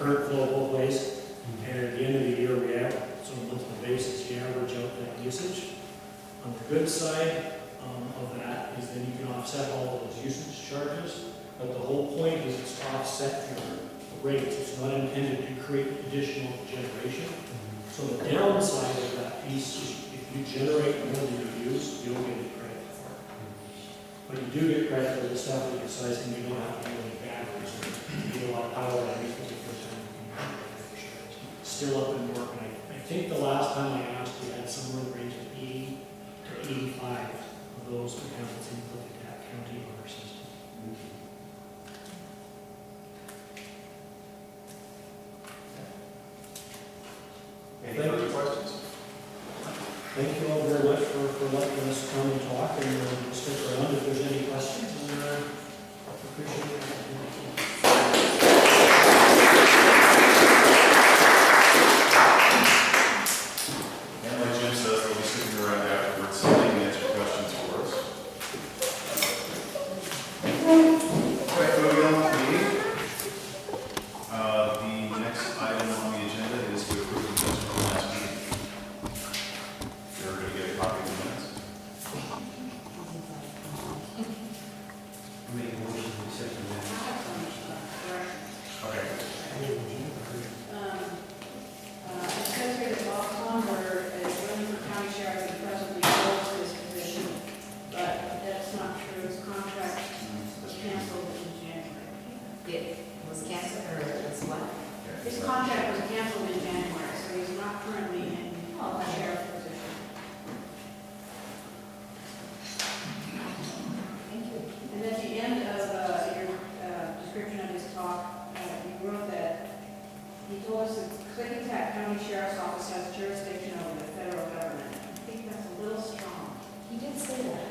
current flow both ways, and at the end of the year, we have, so on a monthly basis, you average out that usage. On the good side of that is then you can offset all of those usage charges, but the whole point is it's to offset your rates. It's not intended to create additional generation. So the downside of that piece is if you generate more than you use, you don't get any credit for it. But you do get credit for the stuff that you're sizing, you don't have to do any batteries or you get a lot of power out of it for the time. Still up and working. I think the last time I asked, you had somewhere in the range of 80 to 85 of those accounts in the county water system. Any further questions? Thank you all very much for letting us come and talk, and we'll stick around if there's any questions, and appreciate it. And like Jim says, they'll be sticking around afterwards, so they can answer questions for us. All right, moving on with the meeting. The next item on the agenda is to approve the minutes from the last meeting. Everybody get a copy of the minutes? Make a motion to accept the minutes. Okay. It says here that Bob Plummer is running for county sheriff and presently holds his position, but that's not true. His contract was canceled in January. It was canceled, or it was what? His contract was canceled in January, so he's not currently in Oh, the okay. sheriff's position. Thank you. And at the end of your description of his talk, you wrote that he told us that Clickitat County Sheriff's Office has jurisdiction over the federal government. I think that's a little strong. He did say that.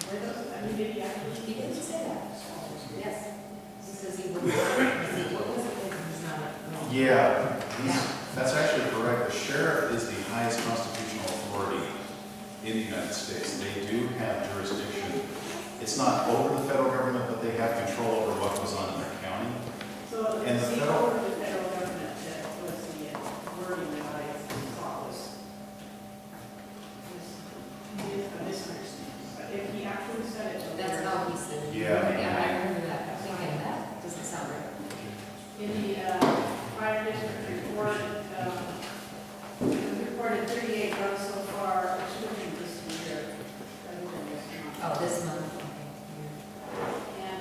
Where does, I mean, did he actually? He did say that. Yes. He says he would, what was it that he's not, no. Yeah, that's actually correct. The sheriff is the highest constitutional authority in the United States. They do have jurisdiction. It's not over the federal government, but they have control over what goes on in their county. So And the the federal- over the federal government that was the wording that I thought was a misunderstanding. But if he actually said it. That's how he said it. Yeah. Yeah, I remember that. I'm thinking that doesn't sound right. In the fire district report, it reported 38 runs so far, excluding this year, other than this month. Oh, this month. And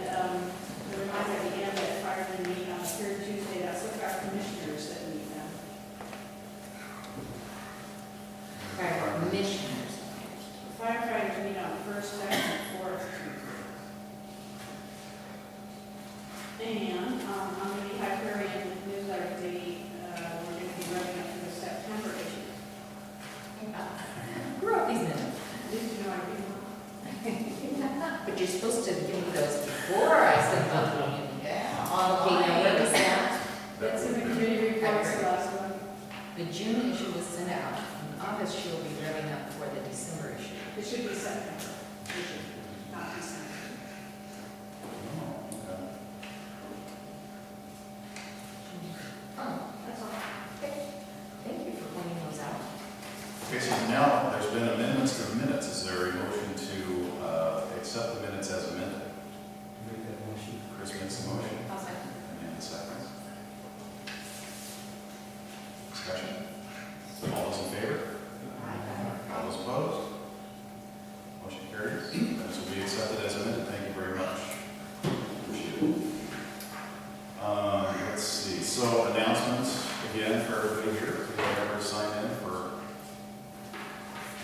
the reminder at the end that firemen meet on the third Tuesday, that's with our commissioners that meet them. Fire commissioners. Firefighters meet on the first, second, and fourth Tuesday. And on the Hyperion newsletter, we're going to be running up to the September issue. Who wrote these minutes? Did you know I read them? But you're supposed to give me those before I send them to you. Yeah. Okay, now where was that? That's in the committee reports, the last one. The June issue was sent out. In August, she'll be revving up for the December issue. It should be September, issue, not December. Oh, okay. Oh, That's all. okay. Thank you for pointing those out. Okay, so now there's been amendments to the minutes. Is there a motion to accept the minutes as amended? Make that motion. Chris makes the motion. I'll second. Amanda seconds. Discussion? All those in favor? All those opposed? Motion carries. Minutes will be accepted as amended. Thank you very much. Appreciate it. Let's see. So announcements again for everybody here. If you have ever signed in for,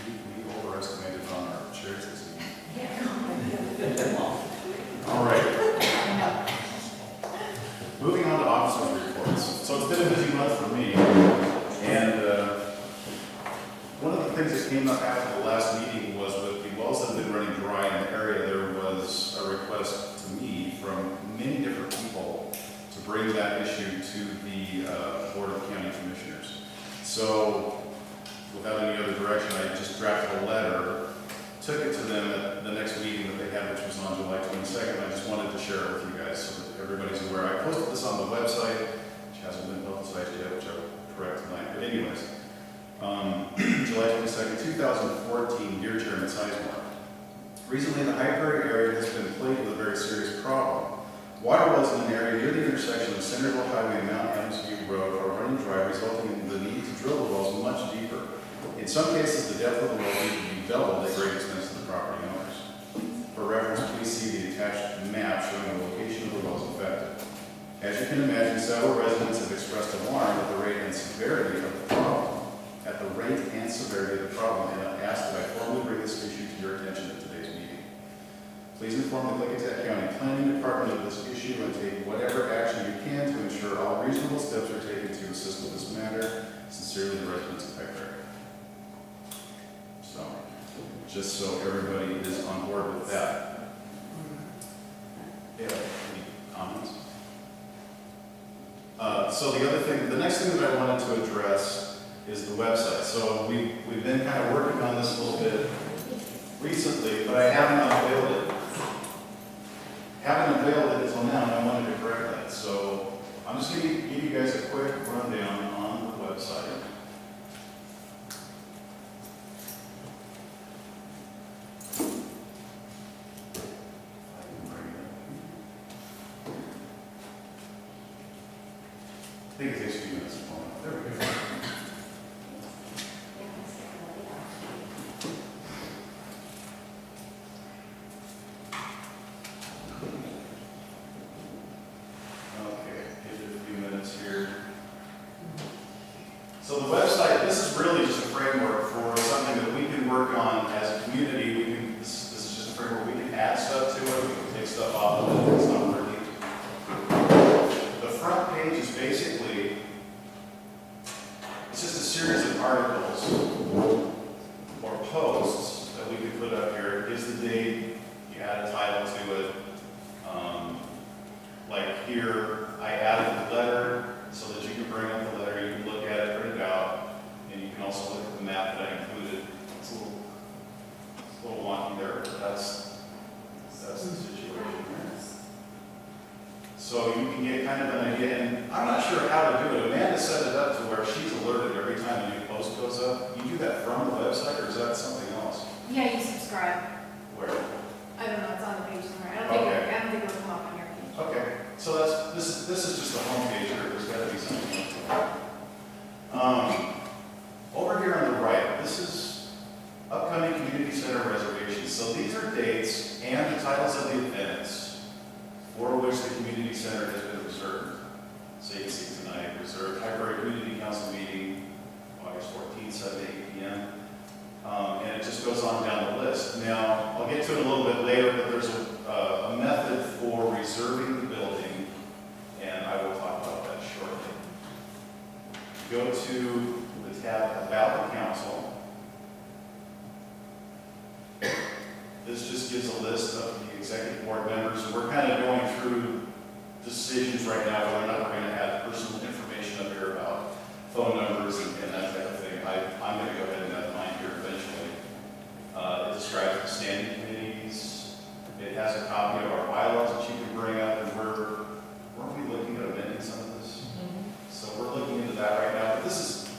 we overestimated on our chairs this evening. All right. Moving on to officers' reports. So it's been a busy month for me, and one of the things that came up after the last meeting was with the wells that have been running dry in the area, there was a request to me from many different people to bring that issue to the Board of County Commissioners. So without any other direction, I just drafted a letter, took it to them at the next meeting that they had, which was on July 22nd. I just wanted to share it with you guys so that everybody's aware. I posted this on the Recently, the Highbury area has been plagued with a very serious problem. Water wells in an area near the intersection of Centerville Highway and Mount Adams View Road are running dry, resulting in the need to drill the wells much deeper. In some cases, the depth of the well needs to be doubled at great expense to the property owners. For reference, please see the attached map showing the location of the wells affected. As you can imagine, several residents have expressed alarm at the rate and severity of the problem. And have asked that I formally bring this issue to your attention at today's meeting. Please inform the Clickitat County Planning Department of this issue and take whatever action you can to ensure all reasonable steps are taken to assist with this matter. Sincerely, the residents of Highbury. So, just so everybody is on board with that. Yeah, any comments? So the other thing, the next thing that I wanted to address is the website. So we've been kind of working on this a little bit recently, but I haven't unveiled it. Haven't unveiled it until now, and I wanted to correct that. So I'm just going to give you guys a quick rundown on the website. I think it takes a few minutes to pull it up. There we go. Okay, give it a few minutes here. So the website, this is really just a framework for something that we can work on as a community. This is just a framework we can add stuff to it, we can take stuff off of it if it's not working. The front page is basically, it's just a series of articles or posts that we can put up here. It gives the date, you add a title to it. Like here, I added the letter so that you can bring up the letter, you can look at it, print it out, and you can also look at the map that I included. It's a little wonky there, but that's the situation there. So you can get kind of an idea, and I'm not sure how to do it. Amanda set it up to where she's alerted every time a new post goes up. You do that from the website, or is that something else? Yeah, you subscribe. Where? I don't know, it's on the page somewhere. I don't think it'll come up on your page. Okay, so this is just the home page here. There's got to be something. Over here on the right, this is upcoming community center reservations. So these are dates and the titles of the events for which the community center has been reserved. So you can see tonight, reserved Highbury Community Council meeting, August 14th, 7 to 8 p.m. And it just goes on down the list. Now, I'll get to it a little bit later, but there's a method for reserving the building, and I will talk about that shortly. Go to the tab About the Council. This just gives a list of the executive board members, and we're kind of going through decisions right now whether or not we're going to add personal information up here about phone numbers and that type of thing. I'm going to go ahead and add mine here eventually. It describes the standing committees. It has a copy of our bylaws that you can bring up, and weren't we looking at amending some of this? So we're looking into that right now. But this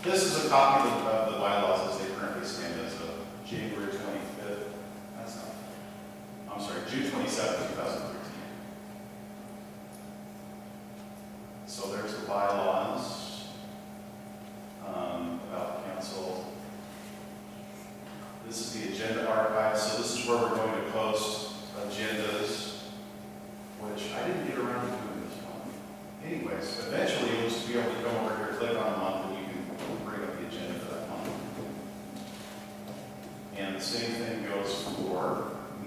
is a copy of the bylaws as they currently stand as of January 25th. That's not. I'm sorry, June 27th, 2013. So there's the bylaws about the council. This is the agenda archive. So this is where we're going to post agendas, which I didn't get around to doing this one. Anyways, eventually you'll just be able to come over here, click on a month, and you can bring up the agenda for that month. And the same thing goes for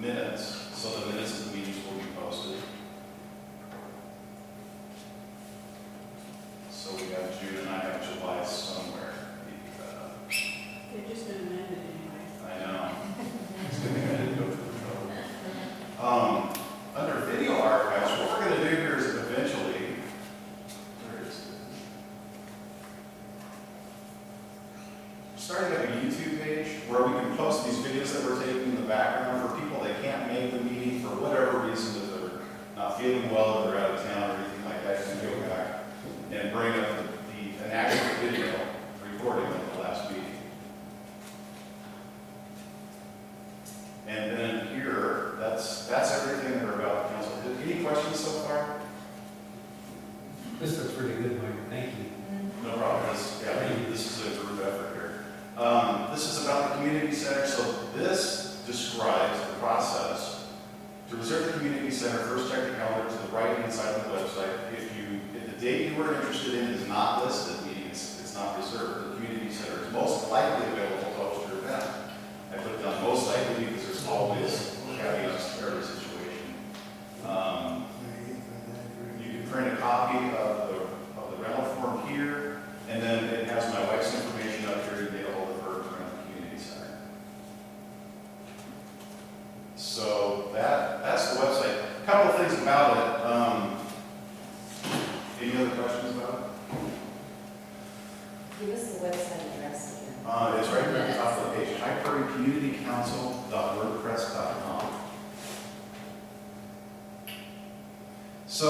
minutes. So the minutes of the meetings will be posted. So we have June and I have July somewhere. They're just been amended anyway. I know. It's good thing I didn't go through the trouble. Under video archives, what we're going to do here is eventually, where is it? Starting up a YouTube page where we can post these videos that we're taking in the background for people that can't make the meeting for whatever reason, if they're not feeling well, or they're out of town, or anything like that, can go back and bring up an actual video recording of the last meeting. This looks really good, Mike, thank you. No problem, this is a group effort here. This is about the community center, so this describes the process. To reserve the community center, first check the calendar to the right-hand side of the website. If the date you were interested in is not listed, meaning it's not reserved, the community center is most likely available post your event. I put down most likely because there's always caveats to every situation. You can print a copy of the rental form here, and then it has my wife's information up here to get a hold of her to rent the community center. So that's the website. A couple of things about it. Any other questions about it? Give us the website address again. It's right there at the top of the page, highprairie.community.wordpress.com. So,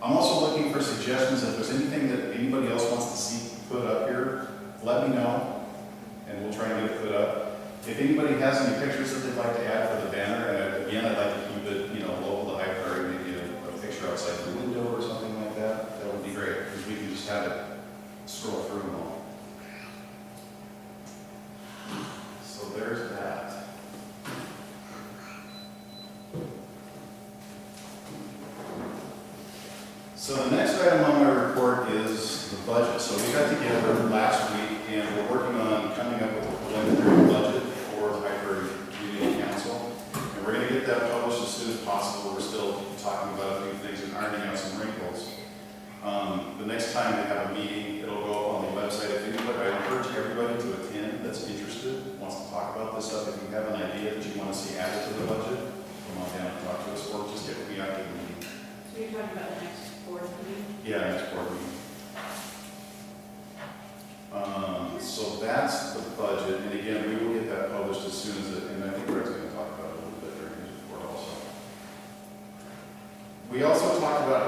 I'm also looking for suggestions. If there's anything that anybody else wants to see put up here, let me know, and we'll try and get it put up. If anybody has any pictures that they'd like to add for the banner, and again, I'd like to keep it, local to High Prairie, maybe a picture outside the window or something like that. That would be great, because we can just have it scroll through them all. So there's that. So the next item on my report is the budget. So we got together last week and we're working on coming up with a preliminary budget for the High Prairie Community Council. And we're going to get that published as soon as possible. We're still talking about a few things and ironing out some wrinkles. The next time we have a meeting, it'll go up on the website. If anybody, I encourage everybody to attend that's interested, wants to talk about this stuff. If you have an idea that you want to see added to the budget, come on down and talk to us, or just get with me after the meeting. So you're talking about the next board meeting? Yeah, next board meeting. So that's the budget, and again, we will get that published as soon as it, and I think Greg's going to talk about it a little bit during his report also. We also talked about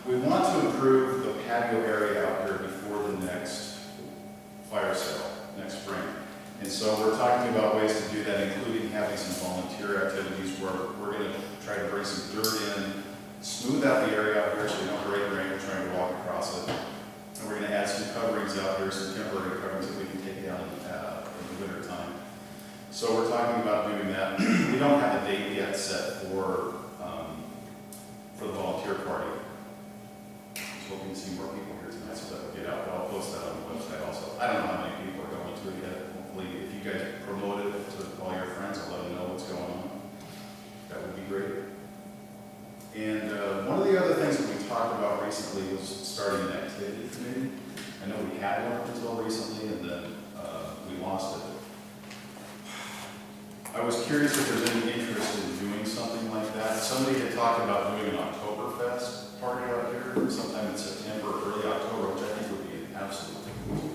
we want to improve the patio area out here before the next fire sale, next spring. And so we're talking about ways to do that, including having some volunteer activities where we're going to try to bring some dirt in, smooth out the area out here so you don't break rain when trying to walk across it. And we're going to add some coverings out here, some temporary coverings that we can take down in the winter time. So we're talking about doing that. We don't have a date yet set for the volunteer party. Just hoping to see more people here tonight so that we'll get out. But I'll post that on the website also. I don't know how many people are going to it yet. Hopefully, if you guys promote it to all your friends, I'll let them know what's going on. That would be great. And one of the other things that we talked about recently was starting an activity committee. I know we had one until recently, and then we lost it. I was curious if there's any interest in doing something like that. Somebody had talked about doing an Oktoberfest party out here sometime in September or early October, which I think would be absolutely cool.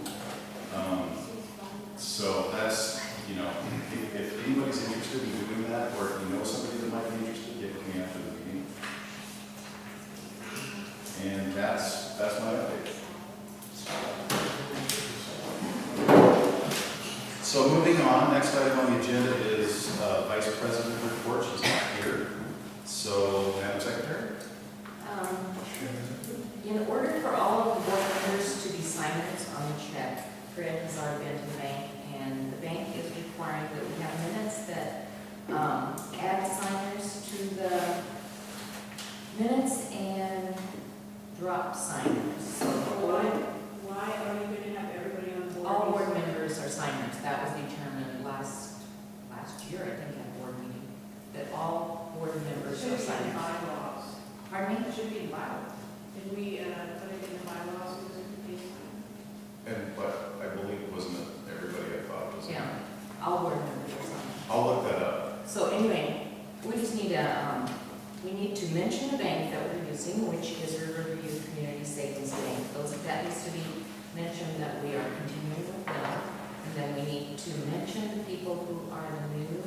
So that's, if anybody's interested in doing that, or if you know somebody that might be interested, get with me after the meeting. And that's my update. So moving on, next item on the agenda is Vice President report. She's not here. So, Madam Secretary? In order for all of the board members to be signers on the check, Fred has already been to the bank, and the bank is requiring that we have minutes that add signers to the minutes and drop signers. So Why are you going to have everybody on board? all board members are signers. That was determined last year, I think, at a board meeting, that all board members Should are be in signers. bylaws. Pardon me? It should be in bylaws. Did we put it in the bylaws so that it could be signed? But I believe it wasn't everybody I thought it was. Yeah, all board members are signers. I'll look that up. So anyway, we just need we need to mention the bank that we're using, which is Riverview Community Savings Bank. That needs to be mentioned that we are continuing with them. And then we need to mention the people who are the new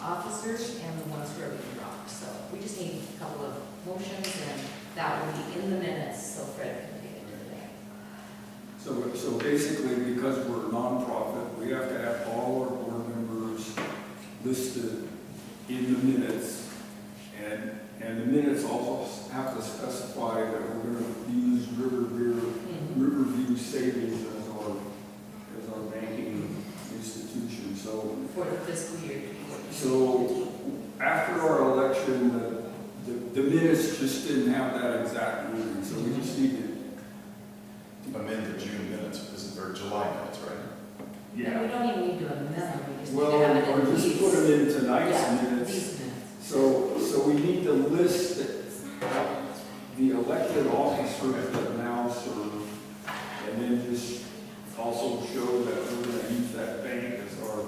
officers and the ones who are being dropped. So we just need a couple of motions, and that will be in the minutes, so Fred can take it to the bank. So basically, because we're a nonprofit, we have to have all our board members listed in the minutes. And And the minutes also have to specify that we're gonna use Riverview Savings as our banking institution, so. For the fiscal year. So after our election, the minutes just didn't have that exact wording, so we just need to. Amend the June minutes, or July minutes, right? And we don't even need to amend them, we just need Well, to have it in or just these. put them in tonight's Yeah, minutes. these minutes. So we need to list the elected officers that now serve, and then just also show that we're gonna use that bank as our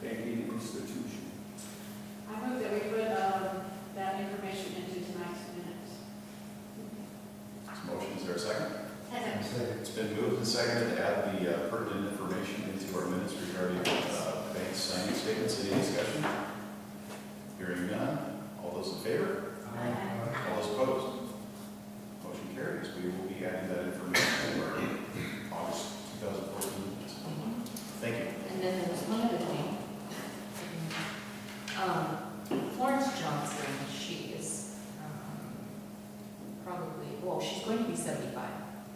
banking institution. I move that we put that information into tonight's minutes. Motion, is there a second? Second. It's been moved and seconded to add the pertinent information into our minutes regarding bank signing statements. Any discussion? Hearing none. All those in favor? All those opposed? Motion carries. We will be adding that information to our August 2014 minutes. Thank you. And then there was one other thing. Florence Johnson, she is probably, well, she's going to be 75.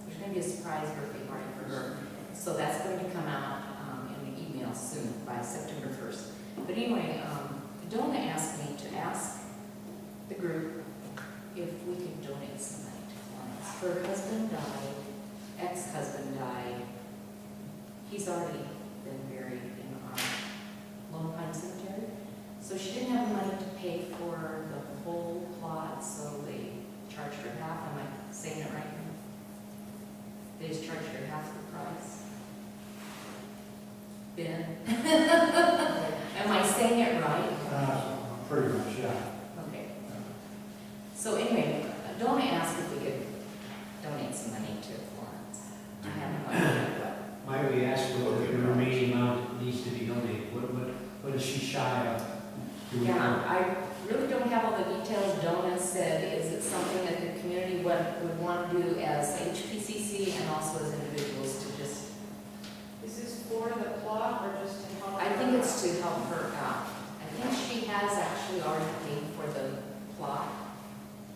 There's going to be a surprise birthday party for her. So that's going to come out in the email soon, by September 1st. But anyway, Donna asked me to ask the group if we could donate some money to Florence. Her husband died, ex-husband died. He's already been buried in our Lone Pine Cemetery. So she didn't have the money to pay for the whole plot, so they charged her half. Am I saying it right? They just charged her half the price. Ben? Am I saying it right? Pretty much, yeah. Okay. So anyway, Donna asked if we could donate some money to Florence. I have no idea what. Why do we ask what the remaining amount needs to be donated? What is she shy of? Do we know? Yeah, I really don't have all the details. Donna said, is it something that the community would want to do as HPCC and also as individuals to just, Is this for the plot or just to help? I think it's to help her out. I think she has actually already paid for the plot.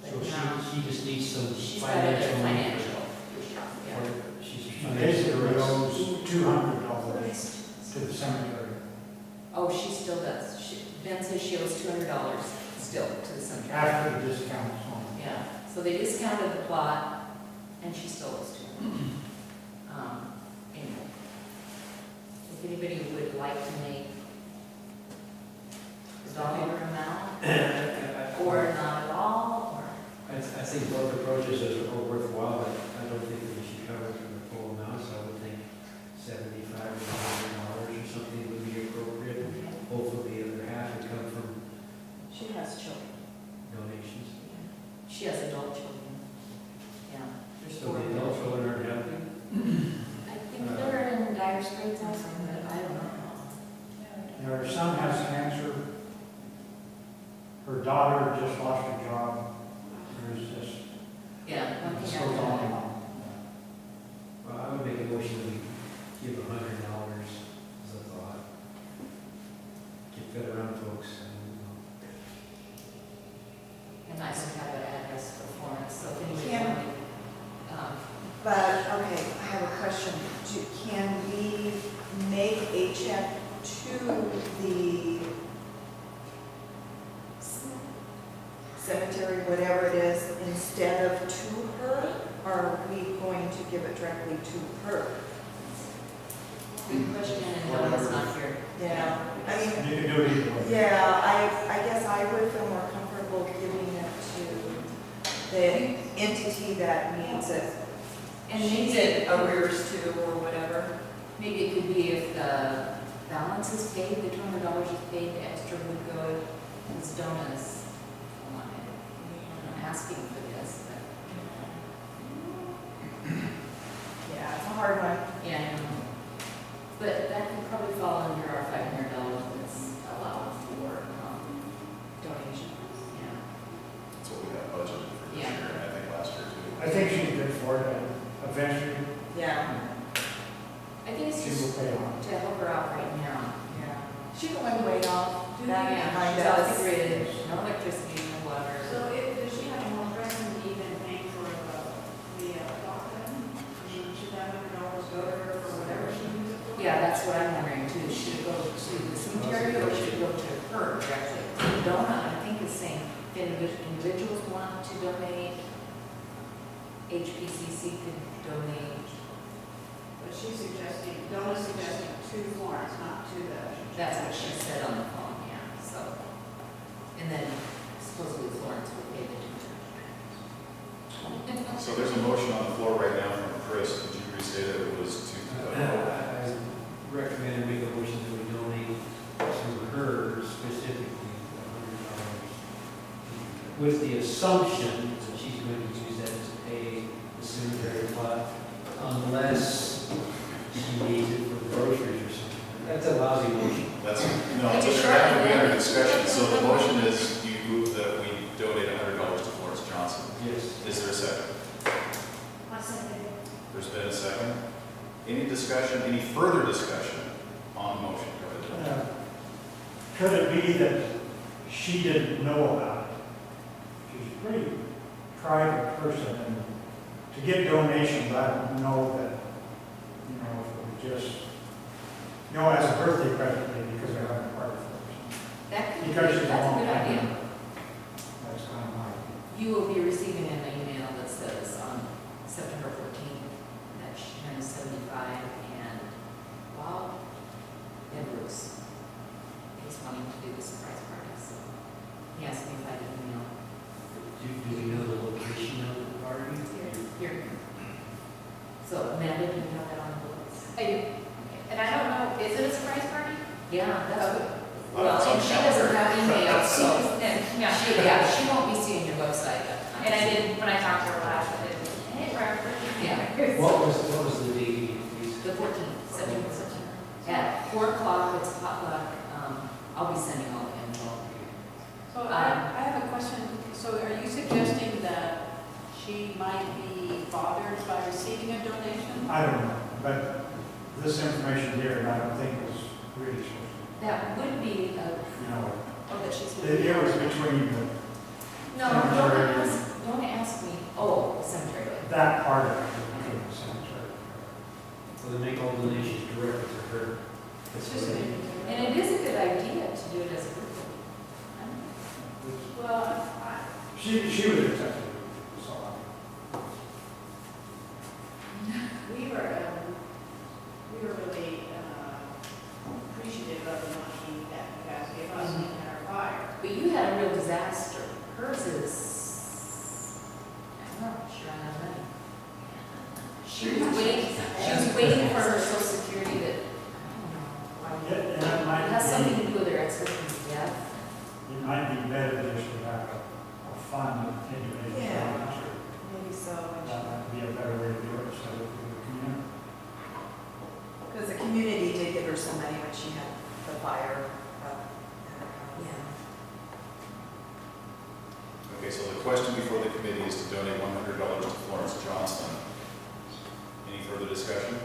So But now she just needs some she's got a financial. financial. Yeah. She's She financial. basically owes $200 to the cemetery. Oh, she still does. Ben says she owes $200 still to the cemetery. After the discounts on. Yeah, so they discounted the plot, and she still owes $200. Anyway, if anybody would like to make the dollar amount, or not at all, or, I think both approaches are worthwhile, but I don't think that we should cover it for the full amount, so I would think $75 or $100 or something would be appropriate. Hopefully the other half would come from She has children. donations. she has adult children. Yeah, there's So four. the adult children aren't helping. I think they're in dire straits also, but I don't know. Her son has cancer. Her daughter just lost her job. There's just, Yeah, one it thing goes after on and another. on. Well, I would make a motion that we give $100 as a thought. Get that around folks. And I don't have an address for Florence, so if anybody Can- wanted, But, okay, I have a question. Can we make a check to the cemetery, whatever it is, instead of to her? Or are we going to give it directly to her? good question, and Donna's not here. Yeah, I mean, You can do it either way. yeah, I guess I would feel more comfortable giving it to the entity that needs it. And She maybe did arrears too, or whatever. maybe it could be if the balance is paid, the $200 is paid, the extra would go as Donna's. I'm asking for this, but, Yeah, it's a hard one. yeah, I know. But that could probably fall under our $500 that's allowed for donations, yeah. That's what we got budgeted for this Yeah. year, and I think last year too. I think she's good for it. Eventually, Yeah, I think it's she just will pay off. to help her out right now. yeah. She can wait off. Yeah, behind she's off us. the grid, no electricity, no water. So individuals want to donate, HPCC could donate. But she's suggesting, Donna's suggesting to Florence, not to the. That's what she said on the phone, yeah, so. And then supposedly Florence will pay the tutor. So there's a motion on the floor right now from Chris. Would you restate that it was to? I recommend we make a motion that we donate to her specifically $100, with the assumption that she's going to use that to pay the cemetery plot, unless she needs it for groceries or something. That's a lousy motion. That's, no, It's a it's short that would be under amendment. discussion. So the motion is you move that we donate $100 to Florence Johnson. Yes. Is there a second? I second it. There's been a second. Any discussion, any further discussion on the motion? Go ahead. Could it be that she didn't know about it? She's a pretty private person, and to get donations, I don't know that, if it was just, as a birthday present, maybe, because they're having a party for her. That could be, Because she's a that's a long good time. idea. That's kind of my, You will be receiving an email that says on September 14th that she turns 75, and Bob and Bruce is wanting to do the surprise party, so he asked me if I could email. Do we know the location of the party? Here. So Amanda, do you have that on the books? I do. And I don't know, is it a surprise party? Yeah, that's what. Well, Well, it's on and she doesn't have email, so. Yeah, She won't be seeing your website that time. and I did, when I talked to her last, I did, hey, Robert. Yeah. What was the date, please? The 14th, September 14th. At 4 o'clock, it's potluck. I'll be sending all the info. So I have a question. So are you suggesting that she might be bothered by receiving a donation? I don't know, but this information here, I don't think is really supposed That would be a, to, Oh, that she's. it was between no, don't ask me. Oh, the cemetery. that part of it, between the cemetery. So they make all donations directly to her. It's just an. And it is a good idea to do it as a group. Well, She was accepted, so. we were really appreciative of the money that you guys gave us in our fire. But you had a real disaster. Hers is, I don't know, she ran out of money. She was waiting for her social security that, I don't know. why- Yeah, and that might It has something be, to do with her ex-husband's death. it might be better just to have a fund of individual Yeah. volunteer. Maybe so. That might be a better way to do it, so that the community. Because the community did give her some money when she had the fire at her house. Okay, so the question before the committee is to donate $100 to Florence Johnson. Any further discussion?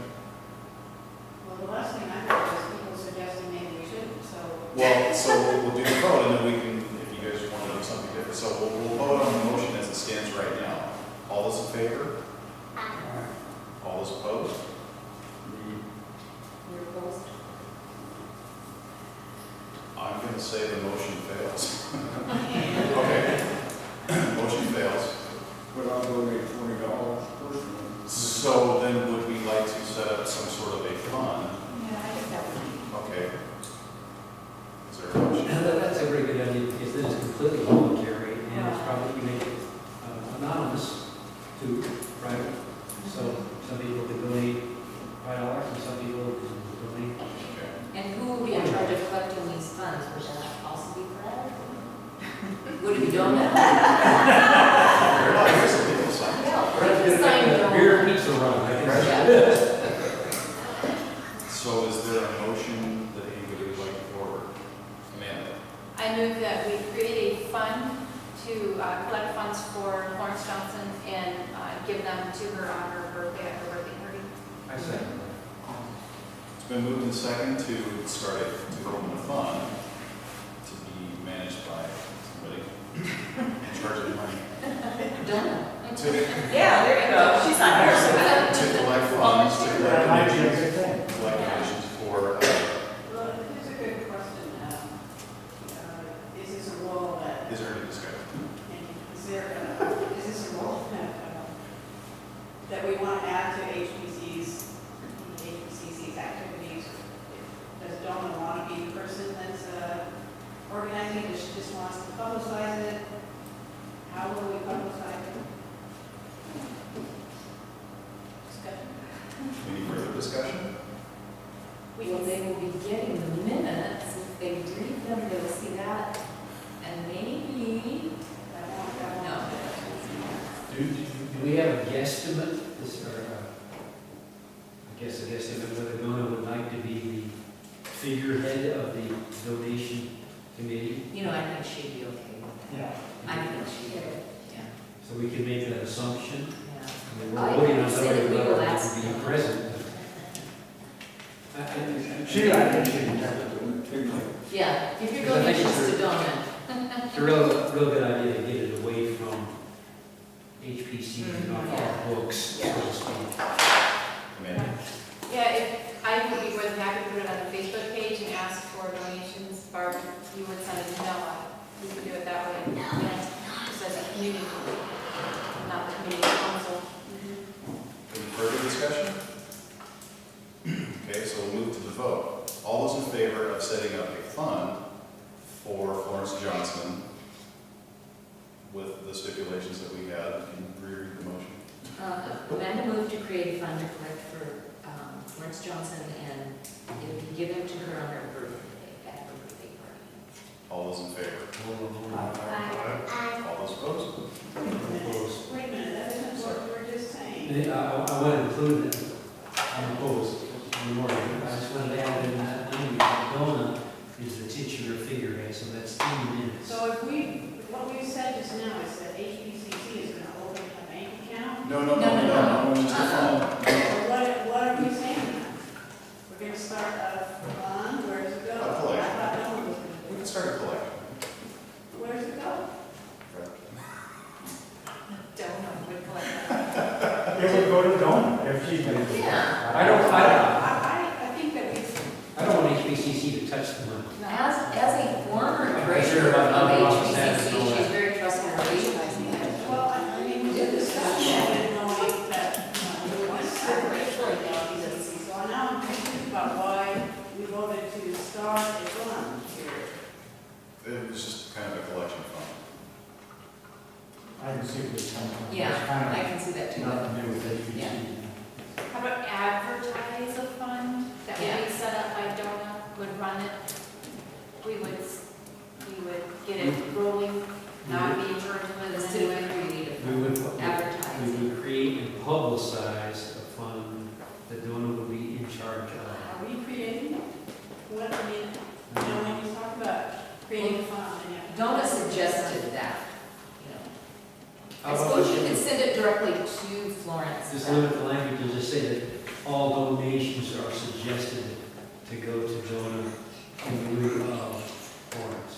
Well, the last thing I heard was people suggesting maybe we shouldn't, so. Well, so we'll do the vote, and then we can, if you guys want to do something different. So we'll vote on the motion as it stands right now. All those in favor? All those opposed? You're opposed? I'm going to say the motion fails. Okay. Motion fails. But I'll donate $20 personally. So then would we like to set up some sort of a fund? Yeah, I think that would be. Okay. Is there a motion? That's a very good idea, because then it's completely voluntary, and it's probably, you make it anonymous too, right? So some people can donate $5, and some people can donate. Okay. And who will be in charge of collecting these funds? Would that also be Brad? Would it be Donna? Here's some people sign. Beer pizza run, I guess. So is there a motion that anybody would like forward? Amanda? I move that we create a fund to collect funds for Florence Johnson and give them to her on her birthday, at her birthday party. I second It's been moved and second to start to open a fund to be managed by somebody in charge of the money. Donna. Yeah, there you go. She's not here, so. To collect funds, to That collect might be a donations, good thing. collect donations for, Well, here's a good question. Is this a role that is there any discussion? Do we have a guesstimate, I guess a guesstimate whether Donna would like to be the figurehead of the donation committee? You know, I think she'd be okay with that. Yeah. I think she would, yeah. So we can make that assumption. Yeah. I mean, I we're voting on would say somebody that we who will would ask be them. present. I think she can Yeah, give your Because I think donations it's to Donna. It's a real good idea to get it away from HPC and off our books, so to speak. Amanda? Yeah, I would be more than happy to put it on the Facebook page and ask for donations. Barb, you would send an email out. We could do it that way. Just as a community, not the committee council. Any further discussion? Okay, so we'll move to the vote. All those in favor of setting up a fund for Florence Johnson with the stipulations that we had, can you reread the motion? Amanda moved to create a fund to collect for Florence Johnson, and it would be given to her on her birthday, at her birthday party. All those in favor? Aye. All those opposed? Opposed. Wait a minute, that isn't what we were just saying. I want to include that, I'm opposed, in the morning. I just wanted to add in that language, that Donna is the titular figurehead, so that's 3 minutes. So if what we said just now is that HPCC is gonna open a bank account? No, just the fund. So what are we saying now? We're gonna start a fund, where does it go? A collection. I thought no one was We gonna can start a collection. do it. Where does it go? Don't know, would collect that. It would go to Donna if she's going to. Yeah. I think that we, I don't want HPCC to touch the money. As a former I'm treasurer sure about of nonprofit status and all HPCC, that. she's very trustworthy. well, I mean, we did discuss that and knowing that, we want to separate for the HPCC. So now I'm confused about why we voted to start a fund here. It was just kind of a collection fund. I can see where it's coming from. Yeah, It's kind I can see that of too. nothing to do with HPC. Yeah. How about advertise a fund that would be set up by Donna, would run it? We would get it rolling, not be in charge of it The in city any way. created We would, advertise. we would create and publicize a fund that Donna would be in charge of. Are we creating it? What, I mean, you know, when you talk about creating a fund and you have to. Donna suggested that, you know. I How about suppose you we could send it directly to Florence. just limit the language and just say that all donations are suggested to go to Donna in lieu of Florence.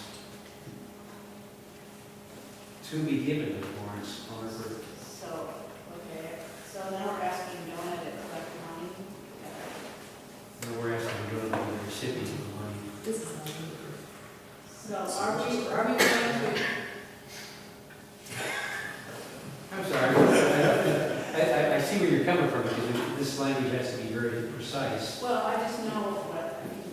To be given to Florence on her birthday. So, okay, so now we're asking Donna to collect money. And we're asking Donna to be the recipient of the money. This is not me. So are we going to, I'm sorry. I see where you're coming from, because this language has to be very precise. well, I just know what, I mean,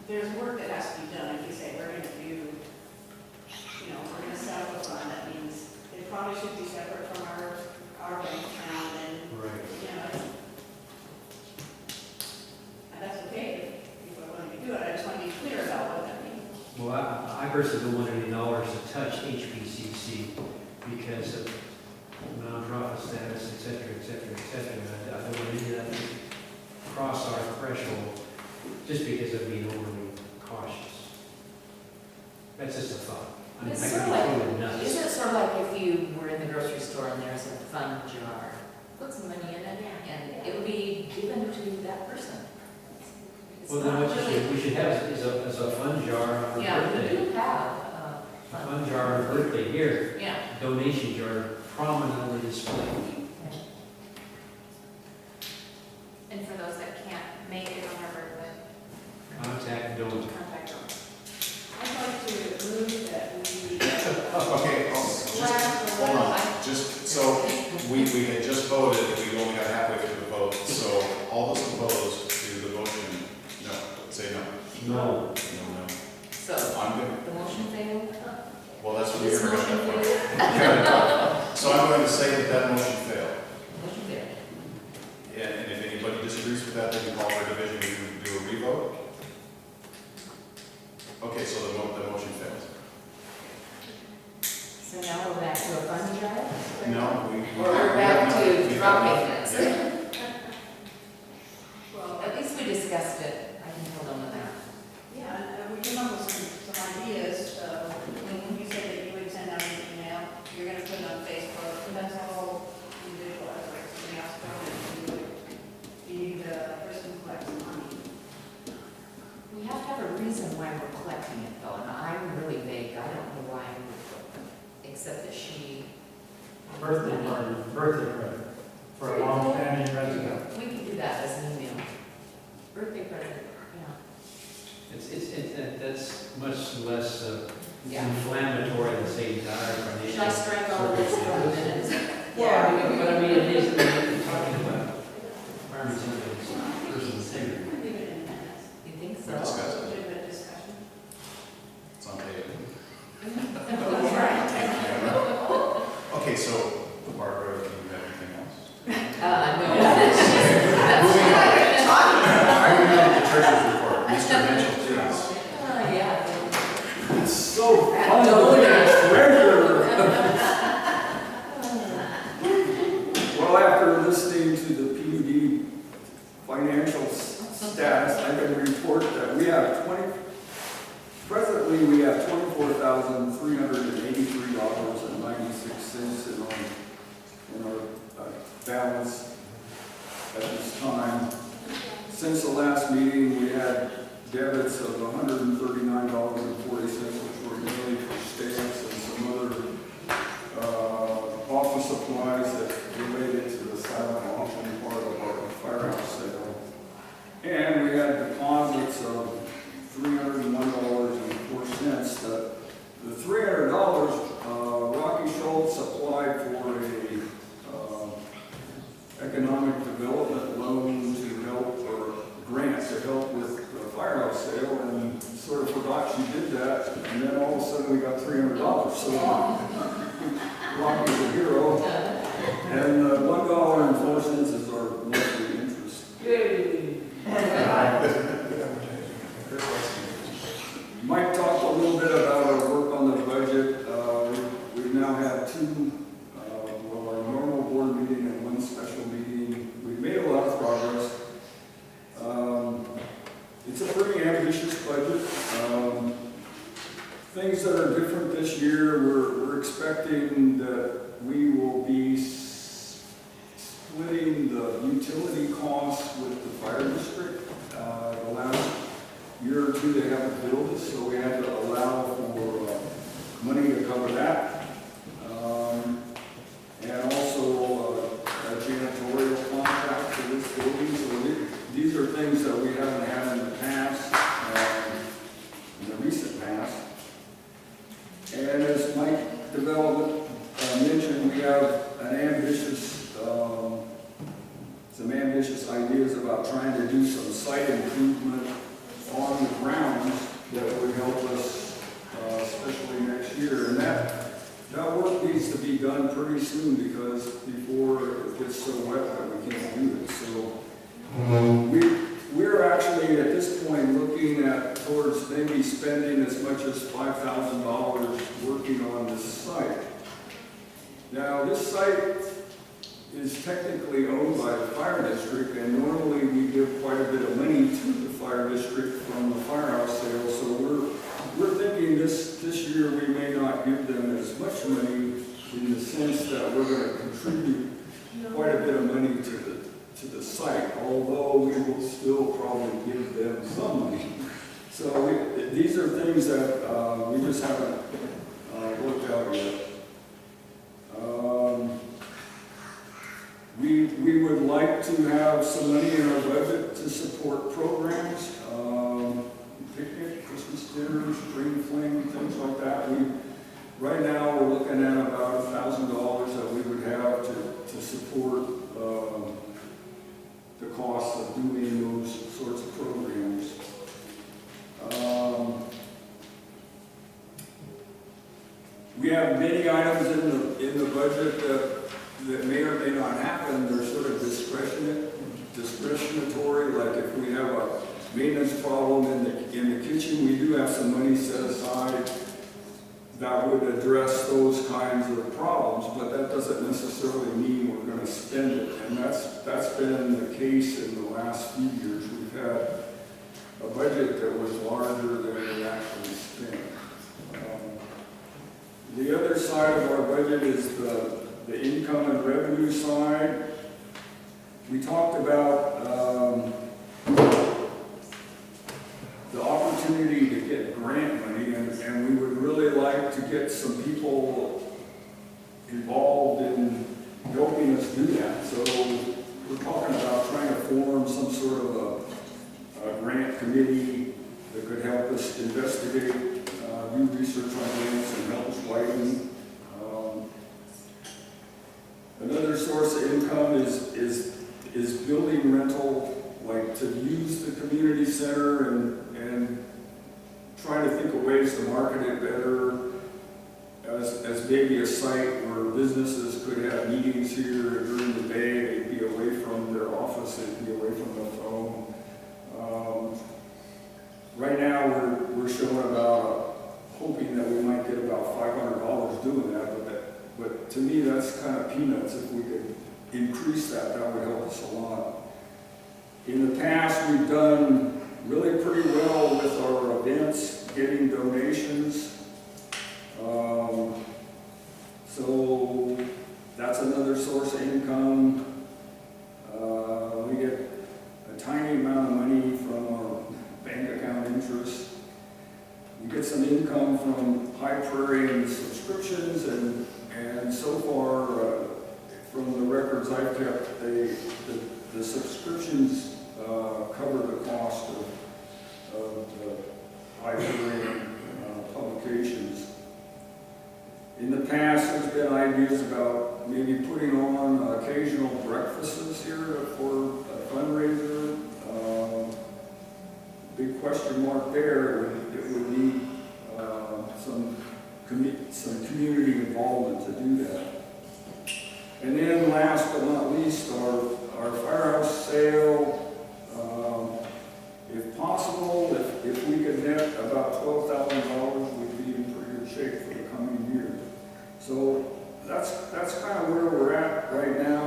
there's work that has to be done. If you say we're gonna do, you know, we're gonna set up a fund, that means it probably should be separate from our bank account and, Right. you know, and that's okay if people are willing to do it. I just want to be clear about what that means. Well, I personally don't want any dollars to touch HPCC because of nonprofit status, et cetera, et cetera, et cetera. I don't want any of that to cross our threshold just because of being overly cautious. That's just a thought. I mean, It's I sort could of be like, totally nuts. isn't it sort of like if you were in the grocery store and there's a fund jar, put some money in it, and it would be given to that person. It's Well, then not what really- we should have is a fund jar on her Yeah, we birthday. do have A fund. fund jar on her birthday here, Yeah. donation jar prominently displayed. And for those that can't make it on our birthday, Contact donor. contact them. I'd like to move that we Okay, hold on, just, so, we had just voted, we only got halfway through the vote, so all those opposed to the motion, no, say no. No. No, no. So, I'm good. the motion failed? Well, that's what we This were motion going failed? So I'm going to say that motion failed. Motion failed. And if anybody disagrees with that, they can call for a division, we can do a revote. Okay, so the motion fails. So now we're back to a fund jar? No, we. Or we're back we to have dropping not. it. Well, At least we discussed it. I can hold on to that. yeah, and we came up with some ideas. When you said that you would send out an email, you're gonna put it on Facebook, and that's all individual efforts, something else going to you need the person who collects the money. We have to have a reason why we're collecting it though, and I'm really vague. I don't know why we would, except that she. Birthday party, birthday present for a long-standing resident. We could do that as an email. Birthday present, yeah. That's much less Yeah. inflammatory than say dire financial. Should I strike all this from the minutes? Yeah, but I mean, it is, we're talking about environmental person's integrity. Leave it in minutes. You think so? We'll discuss it. Leave it discussion. It's on tape. Right. Okay, so Barbara, do you have anything else? No. Moving on to the treasurer's report. Mr. Mitchell, please. Yeah. It's so fun to look at treasure. Well, after listening to the PUD financial status, I can report that we have presently we have $24,383.96 in our balance at this time. Since the last meeting, we had debits of $139.40, which were mainly for stamps and some other office supplies that related to the silent auction part of our firehouse sale. And we had deposits of $301.04. The $300, Rocky Schultz applied for a economic development loan to help, or grant to help with the firehouse sale, and sort of forgot she did that, and then all of a sudden we got $300. So Rocky's a hero. And $1.04 is our monthly interest. Mike talked a little bit about our work on the budget. We've now had two, our normal board meeting and one special meeting. We've made a lot of progress. It's a pretty ambitious budget. Things that are different this year, we're expecting that we will be splitting the utility costs with the fire district. The last year or two, they haven't billed us, so we had to allow for money to cover that. And also a janitorial contract for this building. So these are things that we haven't had in the past, in the recent past. And as Mike mentioned, we have some ambitious ideas about trying to do some site improvement on the grounds that would help us, especially next year. And that work needs to be done pretty soon, because before it gets so wet that we can't do it. So we're actually at this point looking at towards maybe spending as much as $5,000 working on this site. Now, this site is technically owned by the fire district, and normally we give quite a bit of money to the fire district from the firehouse sale. So we're thinking this year we may not give them as much money, in the sense that we're going to contribute quite a bit of money to the site, although we will still probably give them some money. So these are things that we just haven't worked out yet. We would like to have some money in our budget to support programs, picnic, Christmas dinners, spring fling, things like that. Right now, we're looking at about $1,000 that we would have to support the cost of doing those sorts of programs. We have many items in the budget that may or may not happen. They're sort of discretionary, like if we have a maintenance problem in the kitchen, we do have some money set aside that would address those kinds of problems, but that doesn't necessarily mean we're gonna spend it. And that's been the case in the last few years. We've had a budget that was larger than we actually spent. The other side of our budget is the income and revenue side. We talked about the opportunity to get grant money, and we would really like to get some people involved in helping us do that. So we're talking about trying to form some sort of a grant committee that could help us investigate, do research on grants and help us writing. Another source of income is building rental, like to use the community center and trying to think of ways to market it better as maybe a site where businesses could have meetings here during the day. They'd be away from their office, they'd be away from their phone. Right now, we're showing hoping that we might get about $500 doing that, but to me, that's kind of peanuts. If we could increase that, that would help us a lot. In the past, we've done really pretty well with our events, getting donations. So that's another source of income. We get a tiny amount of money from our bank account interest. We get some income from High Prairie and subscriptions, and so far, from the records I've kept, the subscriptions cover the cost of the High Prairie publications. In the past, there's been ideas about maybe putting on occasional breakfasts here for a fundraiser. Big question mark there. It would need some community involvement to do that. And then last but not least, our firehouse sale. If possible, if we could net about $12,000, we'd be in pretty good shape for the coming year. So that's kind of where we're at right now.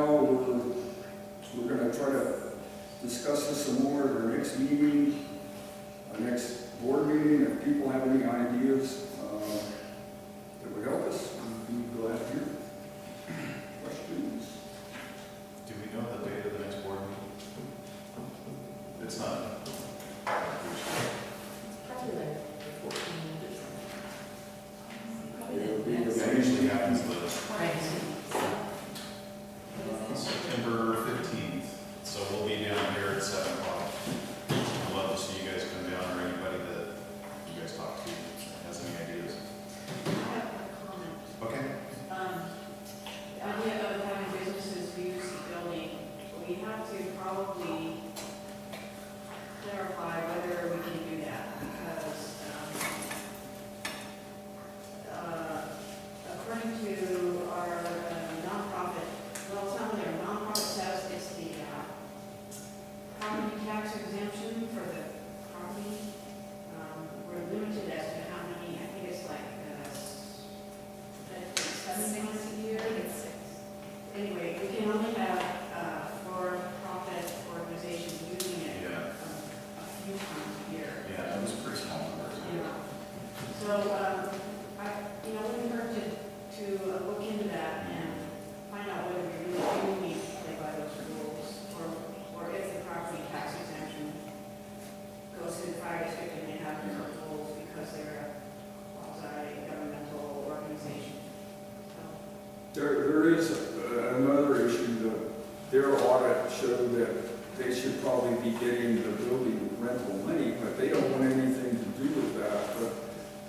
We're going to try to discuss this some more at our next meeting, our next board meeting. If people have any ideas that would help us, we'd be glad to hear. Questions? Do we know the date of the next board meeting? It's not. Probably like the 14th. Probably the That next. usually happens Right. September 15th, so we'll be down here at 7 o'clock. I'd love to see you guys come down, or anybody that you guys talk to has any ideas. I have a comment. Okay. The idea of having businesses use the building, we have to probably clarify whether we can do that, because according to our nonprofit, well, it's not really our nonprofit status, it's the property tax exemption for the property. We're limited as to how many, I think it's like 7 months a year. Anyway, we can only have for-profit organizations using it Yeah. a few times a year. Yeah, it was a pretty small number. Yeah. So, wouldn't hurt to look into that and find out whether we really do need to play by those rules, or if the property tax exemption goes to the fire district and they have different rules because they're a quasi-governmental organization. So, There is another issue. Their audit showed that they should probably be getting the building rental money, but they don't want anything to do with that.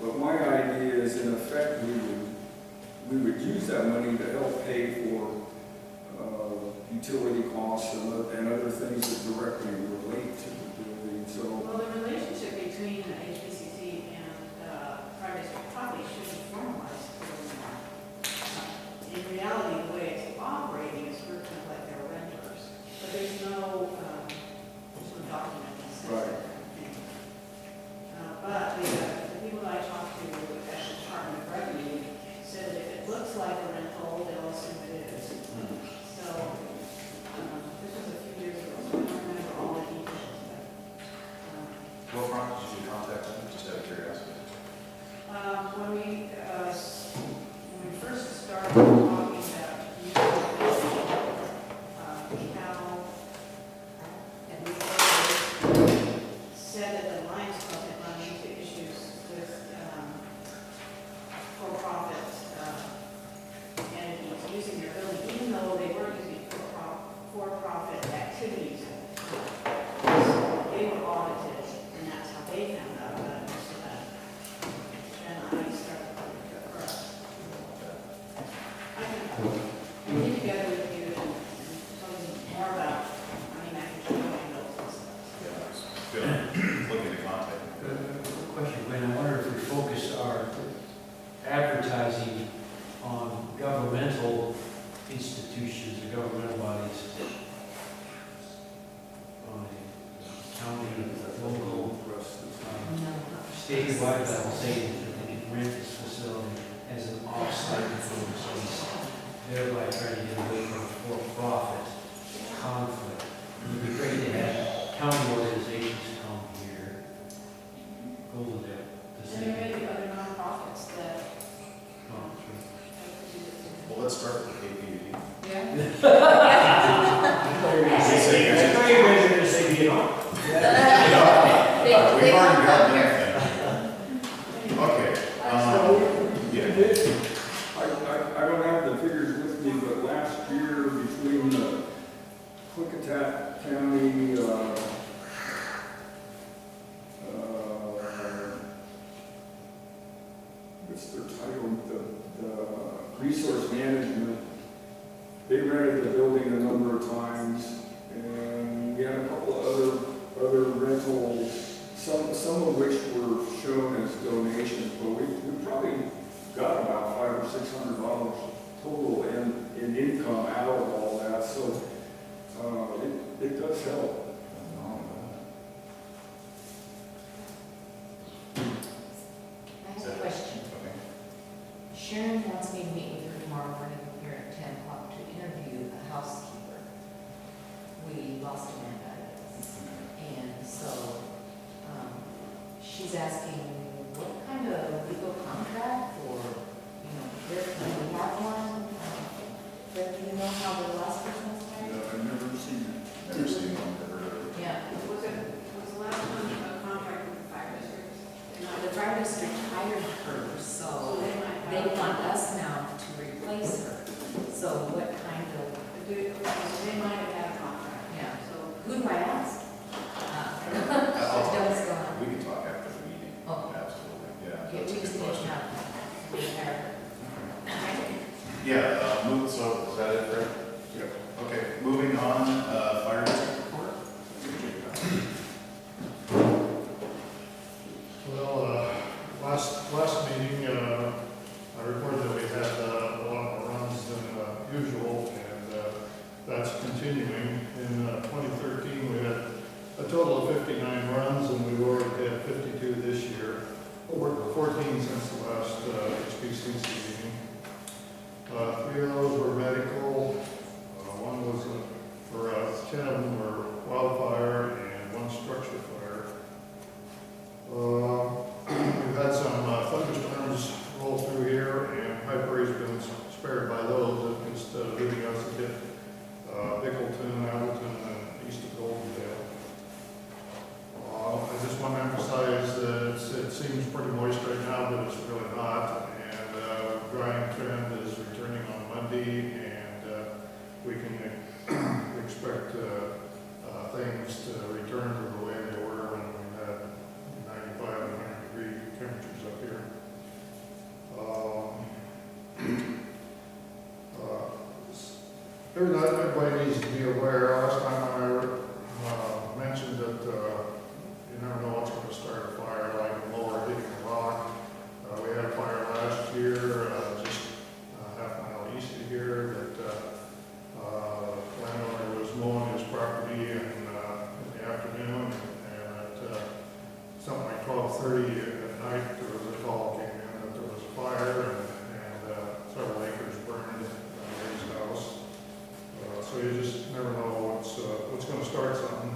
But my idea is, in effect, we would use that money to help pay for utility costs and other things that directly relate to the building. So, well, the relationship between the HPCC and fire district probably should be formalized a little more. In reality, the way it's operating is we're kind of like their renters, but there's no document that says Right. that kind of thing. But the people I talked to at the Department of Revenue organizations, the governmental bodies, on a county, local, statewide level, saying that they can rent this facility as an off-site facility, thereby trying to get away from for-profit conflict. It would be great to have county organizations come here, go to the And there may be other nonprofits that. Well, let's start with the KPD. Yeah. I thought you guys were gonna say BNR. We've already got that thing. Okay, yeah. I don't have the figures with me, but last year between the Clickitat County, what's their title, the resource management, they rented the building a number of times, and we had a couple of other rentals, some of which were shown as donations, but we probably got about $500 or $600 total in income out of all that, so it does help. I have a question. Sharon wants me to meet with her tomorrow morning here at 10 o'clock to interview a housekeeper. We lost Amanda, I guess. And so, she's asking what kind of legal contract or, where can we have one? But do you know how the last person was hired? I've never seen it. Never seen one, never heard of it. Yeah, Was the last one a contract with the fire district? the fire district hired her, so they want us now to replace her. So what kind of, They might have had a contract. yeah, So who do I ask? I'll- What's going on? We can talk after the meeting. Oh. Absolutely, yeah. Okay, That's a we just good need to question. have, we have. Yeah, so is that it, Fred? Yeah. Okay, moving on, fire district report. Well, last meeting, I reported that we had a lot more runs than usual, and that's continuing. In 2013, we had a total of 59 runs, and we've already had 52 this year, 14 since the last HPCC meeting. 3 of those were medical, one was 10 of them were wildfire, and 1 structure fire. We've had some thunderstorms roll through here, and High Prairie's been spared by those, instead of leaving us to hit Bickleton, Appleton, and east of Goldendale. I just want to emphasize that it seems pretty moist right now, but it's really not, and drying trend is returning on Monday, and we can expect things to return to the way they were when we had 95 and 100-degree temperatures up here. Everybody needs to be aware. Last time I mentioned that you never know what's going to start a fire, like a blower hitting a rock. We had a fire last year, just half a mile east of here, that the landowner was mowing his property in the afternoon, and at something like 12:30 at night, there was a call came in that there was a fire, and several acres burned at his house. So you just never know what's going to start something,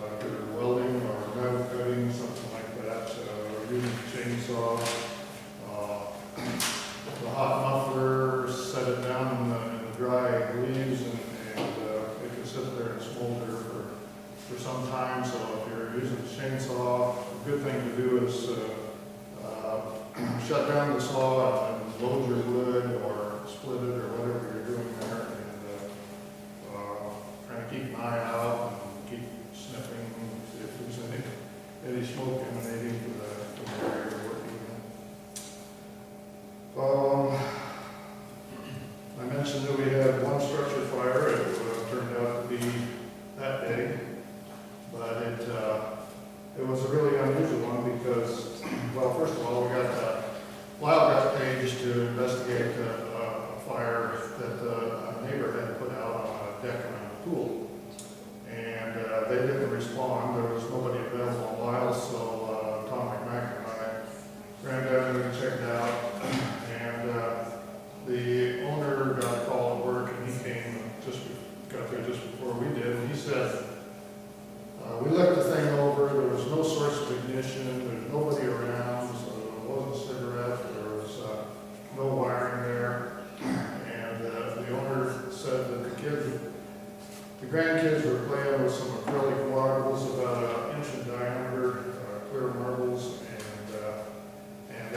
either welding or metal cutting, something like that, or using a chainsaw. The hot muffler, set it down in the dry leaves, and it can sit there and smolder for some time. So if you're using a chainsaw, a good thing to do is shut down the saw and load your wood or split it or whatever you're doing there, and kind of keep an eye out and keep sniffing, see if there's any smoke emanating from the area you're working in. I mentioned that we had 1 structure fire. It turned out to be that day, but it was a really unusual one because, well, first of all, we got the wildlife page to investigate a fire that pool. And they didn't respond, there was nobody available on Lyles, so Tom McMacken and I ran down there and checked out. And the owner got a call at work, and he got there just before we did, and he said, we looked the thing over, there was no source of ignition, there's nobody around, so there wasn't a cigarette, there was no wiring there. And the owner said that the grandkids were playing with some acrylic marbles about an inch in diameter, clear marbles, and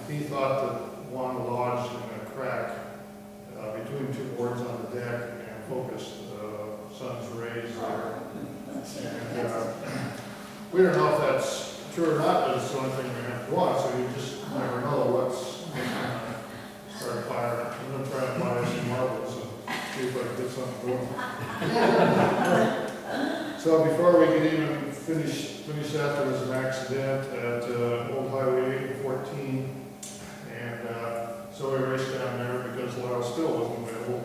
he thought that one lodged in a crack between two boards on the deck and focused the sun's rays there. And we don't know if that's true or not, but it's the only thing we have to watch, so you just never know what's going to start a fire. I'm going to try and buy some marbles and see if I can get something going. So before we could even finish that, there was an accident at Old Highway 814, and so we raced down there because Lyle still wasn't available.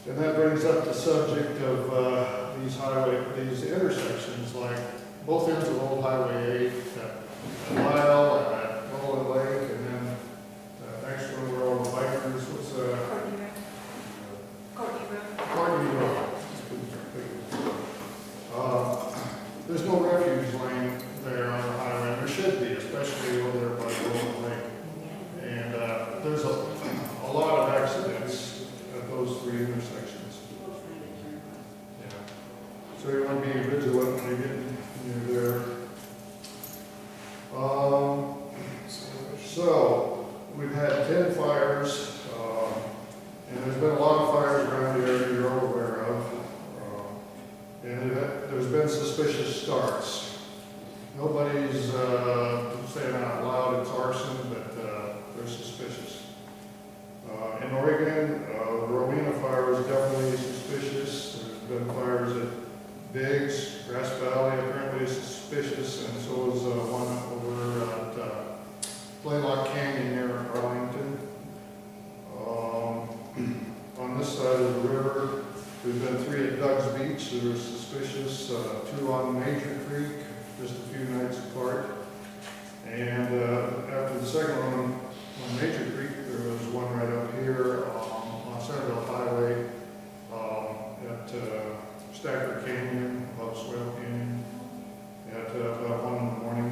And that brings up the subject of these intersections, like both ends of Old Highway 8, at Lyle, and at Nolan Lake, and then next one where all the bikers, what's Courtney Road. There's no refuge lane there on the highway, and there should be, especially over there by Nolan Lake. And there's a lot of accidents at those three intersections. Yeah. So you want to be vigilant when you get near there. So we've had 10 fires, and there's been a lot of fires around the area you're all aware of. And there's been suspicious starts. Nobody's saying out loud it's arson, but they're suspicious. In Oregon, the Rowena fire was definitely suspicious. There's been fires at Biggs, Grass Valley apparently is suspicious, and so is one over at Blaylock Canyon near Arlington. On this side of the river, there's been 3 at Doug's Beach that are suspicious, 2 on Major Creek, just a few nights apart. And after the second one on Major Creek, there was one right up here on Centerville Highway at Stacker Canyon, above Swale Canyon, at about 1 in the morning.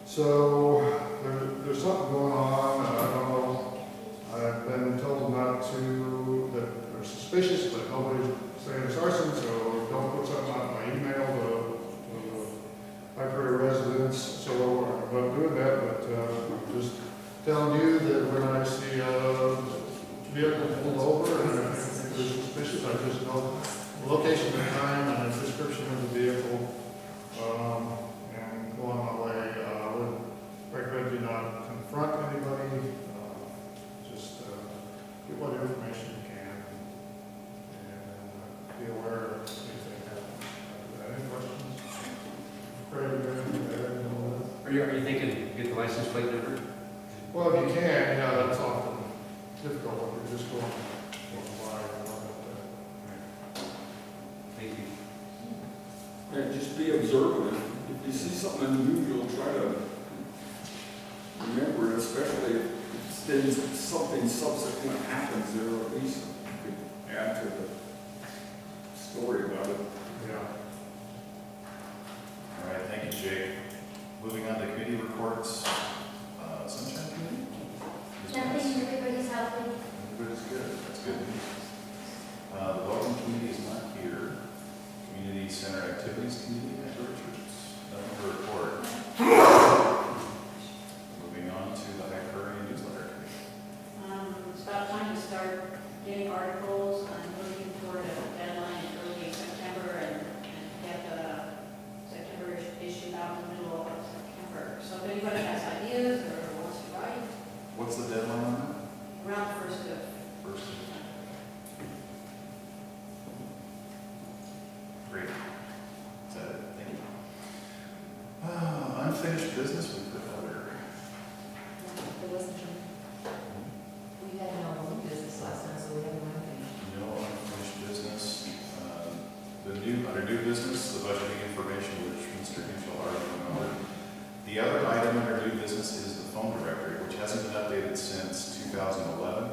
So there's something going on. I don't know. I've been told not to, that they're suspicious, but nobody's saying it's arson, so don't put something on my email to High Prairie residents. So I'm not doing that, but I'm just telling you that when I see a vehicle pulled over and I think they're suspicious, I just know the location, the time, and a description of the vehicle, and go on my way. I would recommend you not confront anybody. Just get what information you can, and be aware of anything happens. Any questions? Craig, Are you thinking, get the license plate number? well, if you can, yeah, that's often difficult when you're just going by or whatnot. Thank you. And just be observant. If you see something unusual, try to remember it, especially if then something subsequent happens there, or at least you could add to the story about it. Yeah. All right, thank you, Jake. Moving on to committee reports. Sunshine Committee? Nothing, everybody's healthy. Everybody's good, that's good news. The Welcome Committee is not here. Community Center Activities Committee, Member Richards, no report. Moving on to the High Prairie Newsletter Committee. It's about time to start getting articles. I'm looking toward a deadline in early September and get the September issue out in the middle of September. So if anybody has ideas or wants to write, What's the deadline on around the first of that? First. Great. Is that it? Thank you. Unfinished business with the other. the wasn't sure. We had no business last time, so we haven't finished. No unfinished business. Under new business, the budgeting information, which Mr. Mitchell already went over. The other item under new business is the phone directory, which hasn't been updated since 2011.